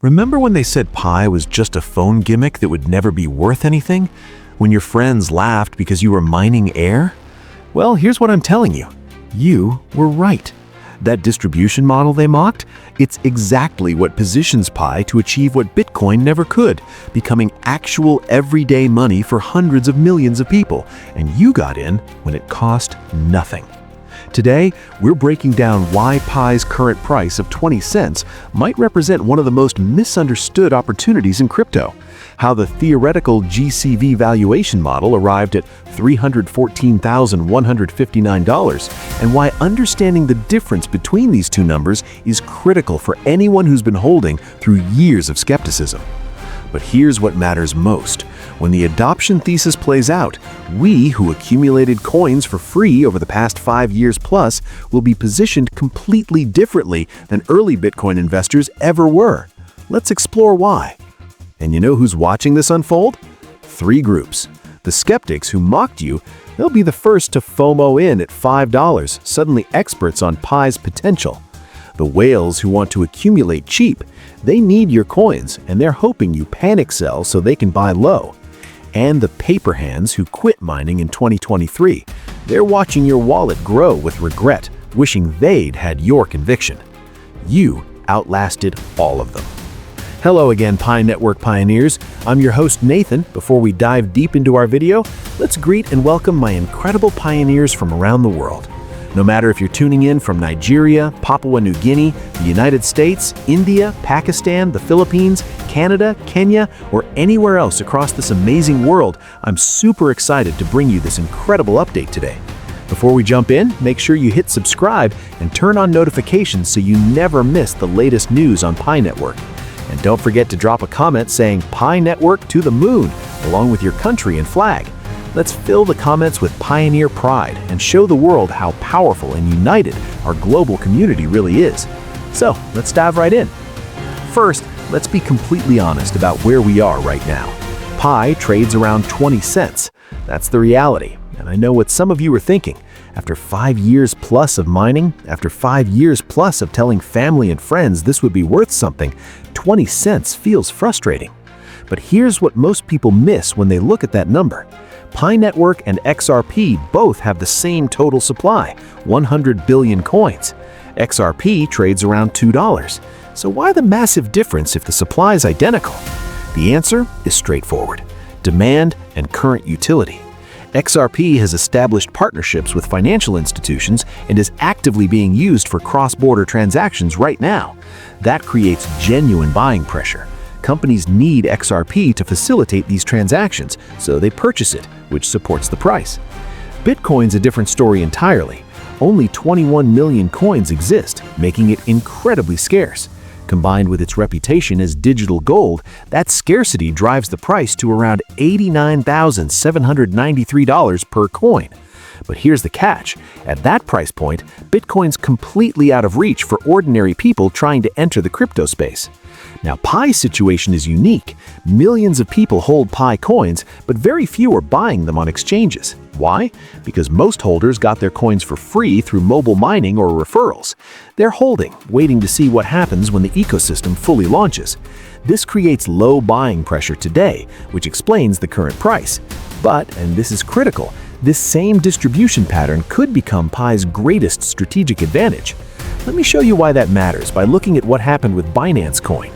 Remember when they said Pi was just a phone gimmick that would never be worth anything? When your friends laughed because you were mining air? Well, here's what I'm telling you. You were right. That distribution model they mocked? It's exactly what positions Pi to achieve what Bitcoin never could, becoming actual everyday money for hundreds of millions of people, and you got in when it cost nothing. Today, we're breaking down why Pi's current price of 20 cents might represent one of the most misunderstood opportunities in crypto, how the theoretical GCV valuation model arrived at $314,159, and why understanding the difference between these two numbers is critical for anyone who's been holding through years of skepticism. But here's what matters most. When the adoption thesis plays out, we who accumulated coins for free over the past 5 years plus will be positioned completely differently than early Bitcoin investors ever were. Let's explore why. And you know who's watching this unfold? 3 groups. The skeptics who mocked you, they'll be the first to FOMO in at $5, suddenly experts on Pi's potential. The whales who want to accumulate cheap, they need your coins and they're hoping you panic sell so they can buy low. And the paper hands who quit mining in 2023, they're watching your wallet grow with regret, wishing they'd had your conviction. You outlasted all of them. Hello again, Pi Network pioneers. I'm your host, Nathan. Before we dive deep into our video, let's greet and welcome my incredible pioneers from around the world. No matter if you're tuning in from Nigeria, Papua New Guinea, the United States, India, Pakistan, the Philippines, Canada, Kenya, or anywhere else across this amazing world, I'm super excited to bring you this incredible update today. Before we jump in, make sure you hit subscribe and turn on notifications so you never miss the latest news on Pi Network. And don't forget to drop a comment saying Pi Network to the moon, along with your country and flag. Let's fill the comments with pioneer pride and show the world how powerful and united our global community really is. So, let's dive right in. First, let's be completely honest about where we are right now. Pi trades around 20 cents. That's the reality. And I know what some of you are thinking. After 5 years plus of mining, after 5 years plus of telling family and friends this would be worth something, 20 cents feels frustrating. But here's what most people miss when they look at that number. Pi Network and XRP both have the same total supply, 100 billion coins. XRP trades around $2. So why the massive difference if the supply is identical? The answer is straightforward: demand and current utility. XRP has established partnerships with financial institutions and is actively being used for cross-border transactions right now. That creates genuine buying pressure. Companies need XRP to facilitate these transactions, so they purchase it, which supports the price. Bitcoin's a different story entirely. Only 21 million coins exist, making it incredibly scarce. Combined with its reputation as digital gold, that scarcity drives the price to around $89,793 per coin. But here's the catch. At that price point, Bitcoin's completely out of reach for ordinary people trying to enter the crypto space. Now, Pi's situation is unique. Millions of people hold Pi coins, but very few are buying them on exchanges. Why? Because most holders got their coins for free through mobile mining or referrals. They're holding, waiting to see what happens when the ecosystem fully launches. This creates low buying pressure today, which explains the current price. But, and this is critical, this same distribution pattern could become Pi's greatest strategic advantage. Let me show you why that matters by looking at what happened with Binance Coin.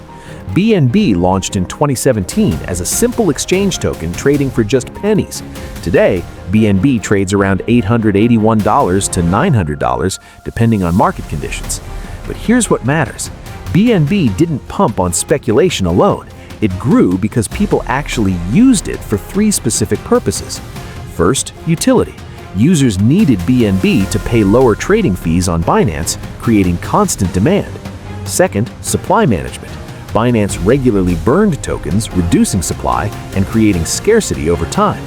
BNB launched in 2017 as a simple exchange token trading for just pennies. Today, BNB trades around $881 to $900 depending on market conditions. But here's what matters. BNB didn't pump on speculation alone. It grew because people actually used it for 3 specific purposes. First, utility. Users needed BNB to pay lower trading fees on Binance, creating constant demand. Second, supply management. Binance regularly burned tokens, reducing supply and creating scarcity over time.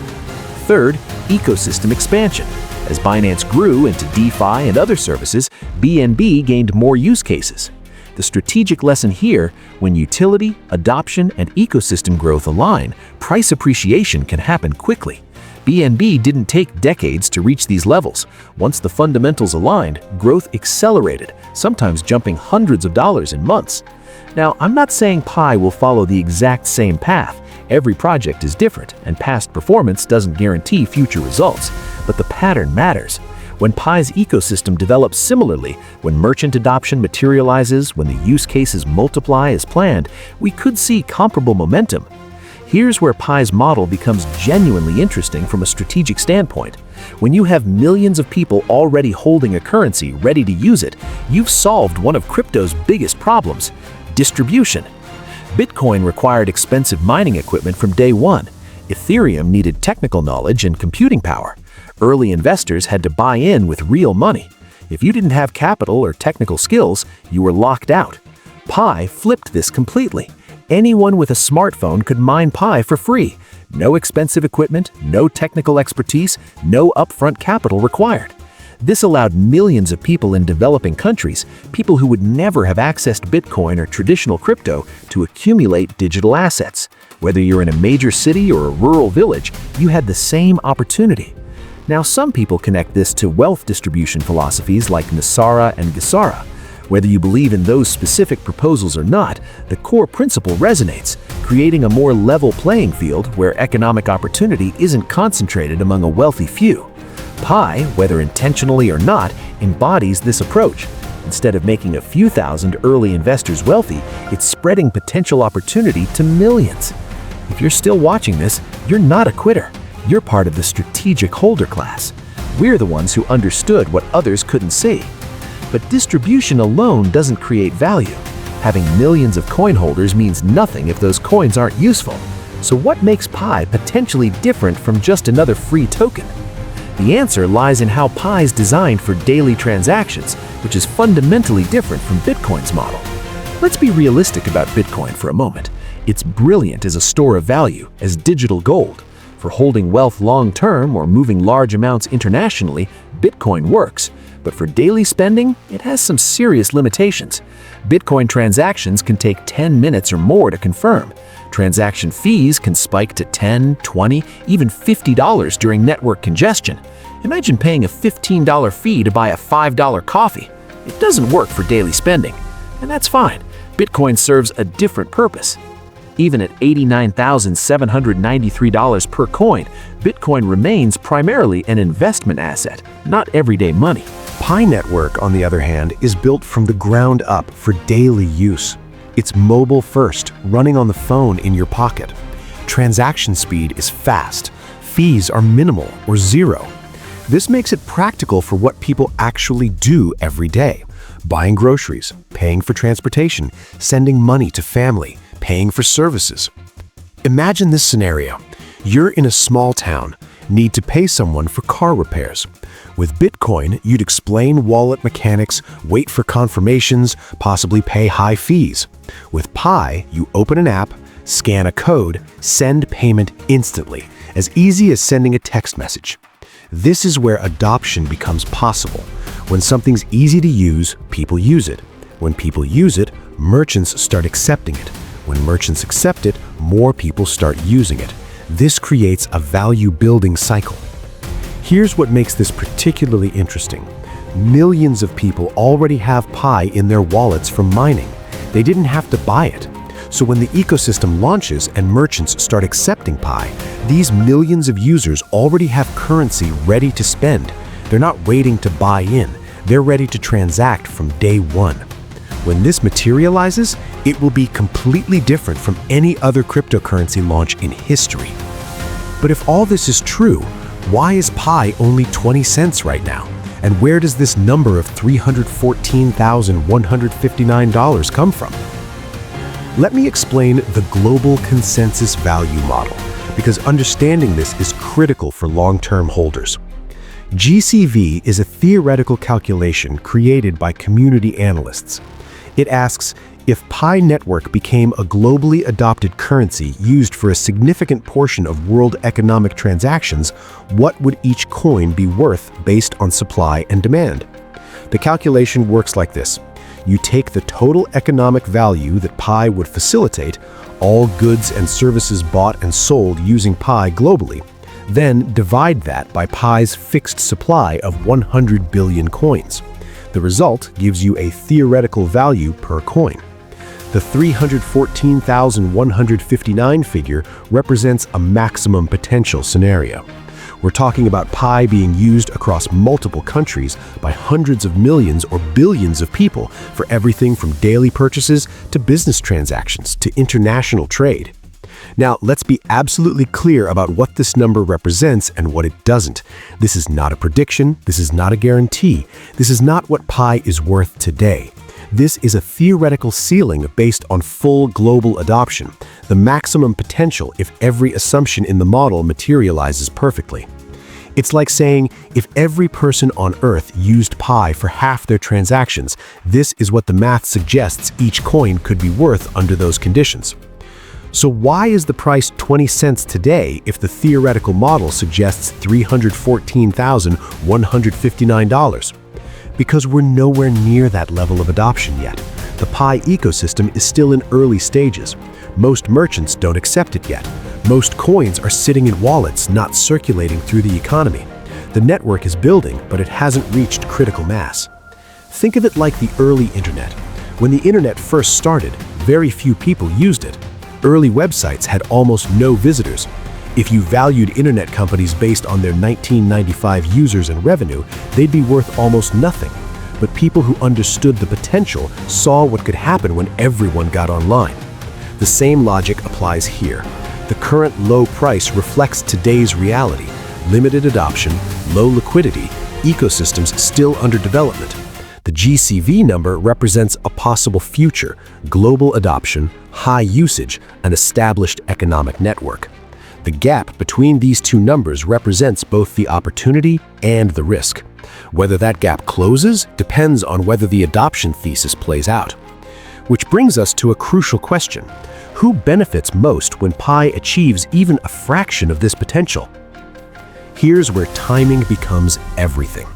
Third, ecosystem expansion. As Binance grew into DeFi and other services, BNB gained more use cases. The strategic lesson here, when utility, adoption, and ecosystem growth align, price appreciation can happen quickly. BNB didn't take decades to reach these levels. Once the fundamentals aligned, growth accelerated, sometimes jumping hundreds of dollars in months. Now, I'm not saying Pi will follow the exact same path. Every project is different, and past performance doesn't guarantee future results. But the pattern matters. When Pi's ecosystem develops similarly, when merchant adoption materializes, when the use cases multiply as planned, we could see comparable momentum. Here's where Pi's model becomes genuinely interesting from a strategic standpoint. When you have millions of people already holding a currency ready to use it, you've solved one of crypto's biggest problems: distribution. Bitcoin required expensive mining equipment from day one. Ethereum needed technical knowledge and computing power. Early investors had to buy in with real money. If you didn't have capital or technical skills, you were locked out. Pi flipped this completely. Anyone with a smartphone could mine Pi for free. No expensive equipment, no technical expertise, no upfront capital required. This allowed millions of people in developing countries, people who would never have accessed Bitcoin or traditional crypto, to accumulate digital assets. Whether you're in a major city or a rural village, you had the same opportunity. Now, some people connect this to wealth distribution philosophies like Nasara and Gesara. Whether you believe in those specific proposals or not, the core principle resonates, creating a more level playing field where economic opportunity isn't concentrated among a wealthy few. Pi, whether intentionally or not, embodies this approach. Instead of making a few thousand early investors wealthy, it's spreading potential opportunity to millions. If you're still watching this, you're not a quitter. You're part of the strategic holder class. We're the ones who understood what others couldn't see. But distribution alone doesn't create value. Having millions of coin holders means nothing if those coins aren't useful. So what makes Pi potentially different from just another free token? The answer lies in how Pi is designed for daily transactions, which is fundamentally different from Bitcoin's model. Let's be realistic about Bitcoin for a moment. It's brilliant as a store of value, as digital gold. For holding wealth long-term or moving large amounts internationally, Bitcoin works. But for daily spending, it has some serious limitations. Bitcoin transactions can take 10 minutes or more to confirm. Transaction fees can spike to $10, $20, even $50 during network congestion. Imagine paying a $15 fee to buy a $5 coffee. It doesn't work for daily spending. And that's fine. Bitcoin serves a different purpose. Even at $89,793 per coin, Bitcoin remains primarily an investment asset, not everyday money. Pi Network, on the other hand, is built from the ground up for daily use. It's mobile first, running on the phone in your pocket. Transaction speed is fast. Fees are minimal or zero. This makes it practical for what people actually do every day: buying groceries, paying for transportation, sending money to family, paying for services. Imagine this scenario. You're in a small town, need to pay someone for car repairs. With Bitcoin, you'd explain wallet mechanics, wait for confirmations, possibly pay high fees. With Pi, you open an app, scan a code, send payment instantly, as easy as sending a text message. This is where adoption becomes possible. When something's easy to use, people use it. When people use it, merchants start accepting it. When merchants accept it, more people start using it. This creates a value-building cycle. Here's what makes this particularly interesting. Millions of people already have Pi in their wallets from mining. They didn't have to buy it. So when the ecosystem launches and merchants start accepting Pi, these millions of users already have currency ready to spend. They're not waiting to buy in. They're ready to transact from day one. When this materializes, it will be completely different from any other cryptocurrency launch in history. But if all this is true, why is Pi only 20 cents right now? And where does this number of $314,159 come from? Let me explain the global consensus value model, because understanding this is critical for long-term holders. GCV is a theoretical calculation created by community analysts. It asks, if Pi Network became a globally adopted currency used for a significant portion of world economic transactions, what would each coin be worth based on supply and demand? The calculation works like this. You take the total economic value that Pi would facilitate, all goods and services bought and sold using Pi globally. Then divide that by pi's fixed supply of 100 billion coins. The result gives you a theoretical value per coin. The 314,159 figure represents a maximum potential scenario. We're talking about pi being used across multiple countries by hundreds of millions or billions of people for everything from daily purchases to business transactions to international trade. Now, let's be absolutely clear about what this number represents and what it doesn't. This is not a prediction. This is not a guarantee. This is not what pi is worth today. This is a theoretical ceiling based on full global adoption, the maximum potential if every assumption in the model materializes perfectly. It's like saying, if every person on Earth used pi for half their transactions, this is what the math suggests each coin could be worth under those conditions. So why is the price 20 cents today if the theoretical model suggests $314,159? Because we're nowhere near that level of adoption yet. The pi ecosystem is still in early stages. Most merchants don't accept it yet. Most coins are sitting in wallets, not circulating through the economy. The network is building, but it hasn't reached critical mass. Think of it like the early internet. When the internet first started, very few people used it. Early websites had almost no visitors. If you valued internet companies based on their 1995 users and revenue, they'd be worth almost nothing. But people who understood the potential saw what could happen when everyone got online. The same logic applies here. The current low price reflects today's reality: limited adoption, low liquidity, ecosystems still under development. The GCV number represents a possible future: global adoption, high usage, an established economic network. The gap between these two numbers represents both the opportunity and the risk. Whether that gap closes depends on whether the adoption thesis plays out. Which brings us to a crucial question: who benefits most when pi achieves even a fraction of this potential? Here's where timing becomes everything.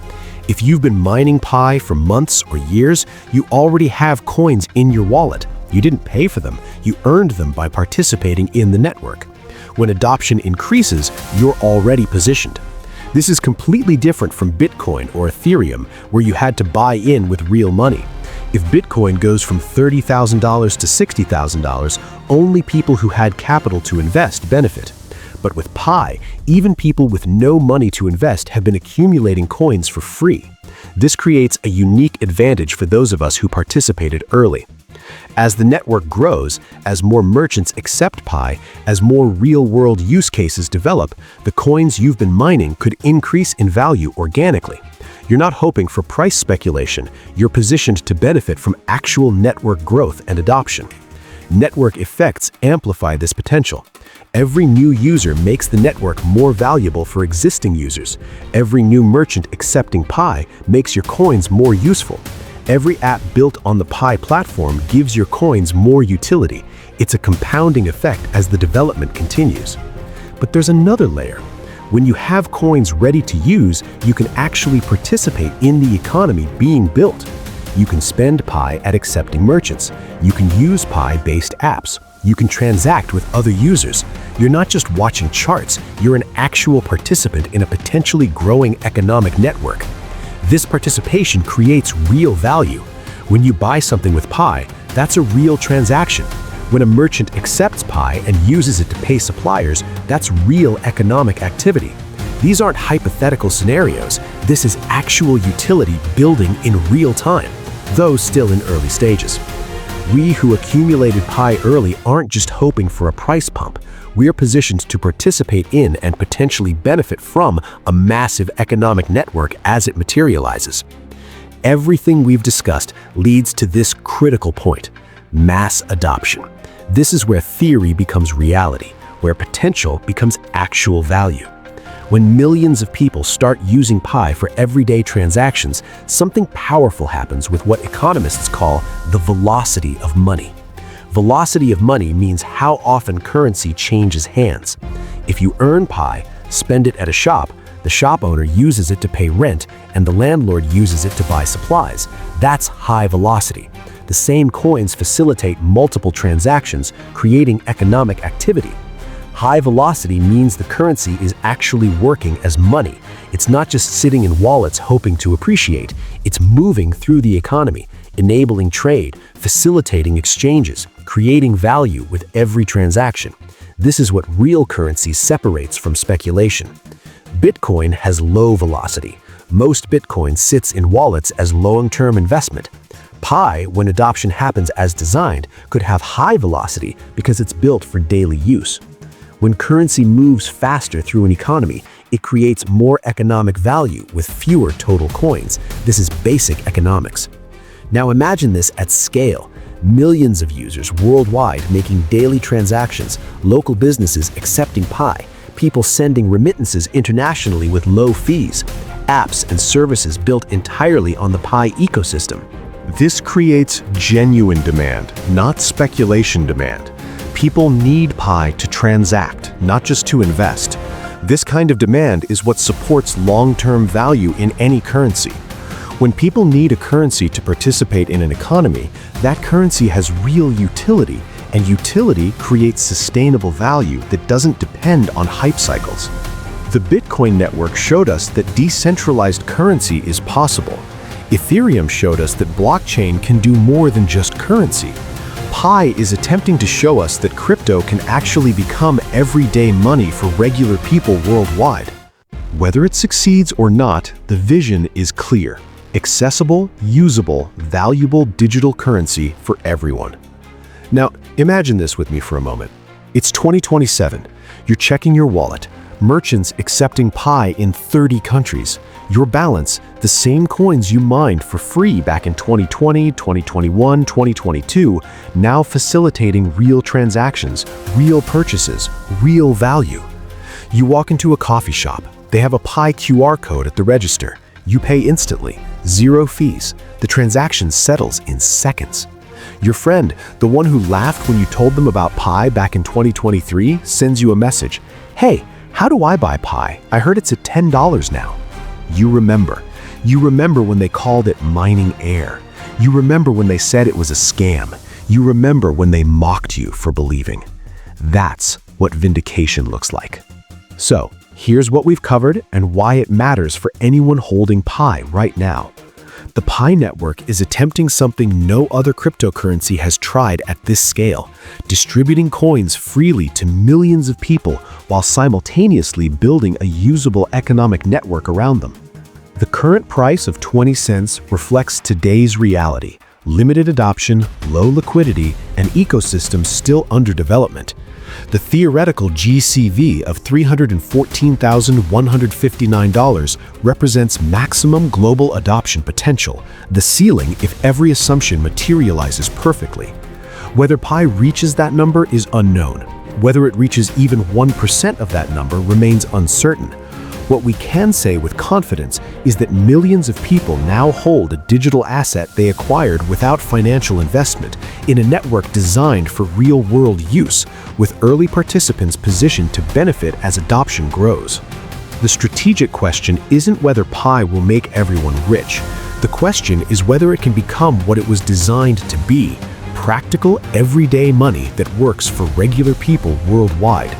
If you've been mining pi for months or years, you already have coins in your wallet. You didn't pay for them, you earned them by participating in the network. When adoption increases, you're already positioned. This is completely different from Bitcoin or Ethereum, where you had to buy in with real money. If Bitcoin goes from $30,000 to $60,000, only people who had capital to invest benefit. But with pi, even people with no money to invest have been accumulating coins for free. This creates a unique advantage for those of us who participated early. As the network grows, as more merchants accept pi, as more real-world use cases develop, the coins you've been mining could increase in value organically. You're not hoping for price speculation, you're positioned to benefit from actual network growth and adoption. Network effects amplify this potential. Every new user makes the network more valuable for existing users. Every new merchant accepting pi makes your coins more useful. Every app built on the pi platform gives your coins more utility. It's a compounding effect as the development continues. But there's another layer. When you have coins ready to use, you can actually participate in the economy being built. You can spend pi at accepting merchants. You can use pi-based apps. You can transact with other users. You're not just watching charts, you're an actual participant in a potentially growing economic network. This participation creates real value. When you buy something with pi, that's a real transaction. When a merchant accepts pi and uses it to pay suppliers, that's real economic activity. These aren't hypothetical scenarios. This is actual utility building in real time, though still in early stages. We who accumulated pi early aren't just hoping for a price pump. We're positioned to participate in and potentially benefit from a massive economic network as it materializes. Everything we've discussed leads to this critical point: mass adoption. This is where theory becomes reality, where potential becomes actual value. When millions of people start using pi for everyday transactions, something powerful happens with what economists call the velocity of money. Velocity of money means how often currency changes hands. If you earn pi, spend it at a shop, the shop owner uses it to pay rent, and the landlord uses it to buy supplies. That's high velocity. The same coins facilitate multiple transactions, creating economic activity. High velocity means the currency is actually working as money. It's not just sitting in wallets hoping to appreciate. It's moving through the economy, enabling trade, facilitating exchanges, creating value with every transaction. This is what real currency separates from speculation. Bitcoin has low velocity. Most Bitcoin sits in wallets as long-term investment. Pi, when adoption happens as designed, could have high velocity because it's built for daily use. When currency moves faster through an economy, it creates more economic value with fewer total coins. This is basic economics. Now imagine this at scale. Millions of users worldwide making daily transactions, local businesses accepting Pi, people sending remittances internationally with low fees, apps and services built entirely on the Pi ecosystem. This creates genuine demand, not speculation demand. People need Pi to transact, not just to invest. This kind of demand is what supports long-term value in any currency. When people need a currency to participate in an economy, that currency has real utility, and utility creates sustainable value that doesn't depend on hype cycles. The Bitcoin network showed us that decentralized currency is possible. Ethereum showed us that blockchain can do more than just currency. Pi is attempting to show us that crypto can actually become everyday money for regular people worldwide. Whether it succeeds or not, the vision is clear. Accessible, usable, valuable digital currency for everyone. Now, imagine this with me for a moment. It's 2027. You're checking your wallet. Merchants accepting Pi in 30 countries. Your balance, the same coins you mined for free back in 2020, 2021, 2022, now facilitating real transactions, real purchases, real value. You walk into a coffee shop. They have a Pi QR code at the register. You pay instantly, zero fees. The transaction settles in seconds. Your friend, the one who laughed when you told them about Pi back in 2023, sends you a message. Hey, how do I buy Pi? I heard it's at $10 now. You remember. You remember when they called it mining air. You remember when they said it was a scam. You remember when they mocked you for believing. That's what vindication looks like. So, here's what we've covered and why it matters for anyone holding Pi right now. The Pi network is attempting something no other cryptocurrency has tried at this scale, distributing coins freely to millions of people while simultaneously building a usable economic network around them. The current price of 20 cents reflects today's reality: limited adoption, low liquidity, and ecosystems still under development. The theoretical GCV of $314,159 represents maximum global adoption potential, the ceiling if every assumption materializes perfectly. Whether Pi reaches that number is unknown. Whether it reaches even 1% of that number remains uncertain. What we can say with confidence is that millions of people now hold a digital asset they acquired without financial investment in a network designed for real-world use, with early participants positioned to benefit as adoption grows. The strategic question isn't whether Pi will make everyone rich. The question is whether it can become what it was designed to be: practical, everyday money that works for regular people worldwide.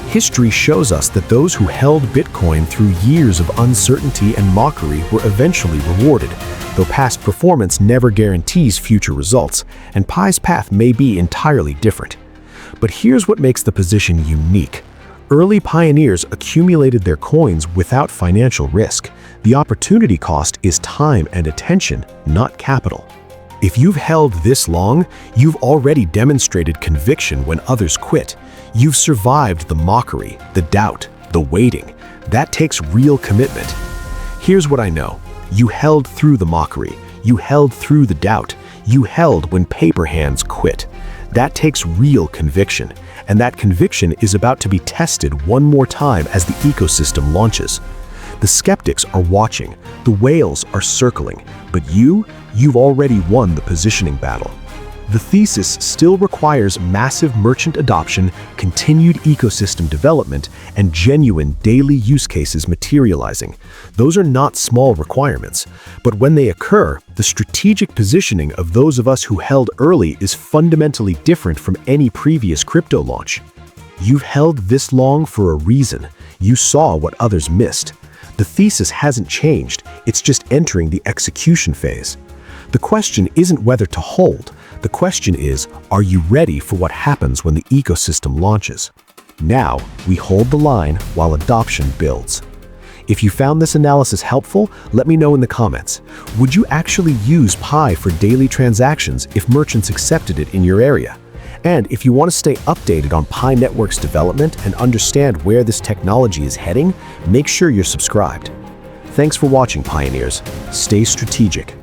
History shows us that those who held Bitcoin through years of uncertainty and mockery were eventually rewarded, though past performance never guarantees future results, and Pi's path may be entirely different. But here's what makes the position unique. Early pioneers accumulated their coins without financial risk. The opportunity cost is time and attention, not capital. If you've held this long, you've already demonstrated conviction when others quit. You've survived the mockery, the doubt, the waiting. That takes real commitment. Here's what I know. You held through the mockery. You held through the doubt. You held when paper hands quit. That takes real conviction, and that conviction is about to be tested one more time as the ecosystem launches. The skeptics are watching, the whales are circling, but you've already won the positioning battle. The thesis still requires massive merchant adoption, continued ecosystem development, and genuine daily use cases materializing. Those are not small requirements, but when they occur, the strategic positioning of those of us who held early is fundamentally different from any previous crypto launch. You've held this long for a reason. You saw what others missed. The thesis hasn't changed, it's just entering the execution phase. The question isn't whether to hold. The question is, are you ready for what happens when the ecosystem launches? Now, we hold the line while adoption builds. If you found this analysis helpful, let me know in the comments. Would you actually use Pi for daily transactions if merchants accepted it in your area? And if you want to stay updated on Pi Network's development and understand where this technology is heading, make sure you're subscribed. Thanks for watching, Pioneers. Stay strategic.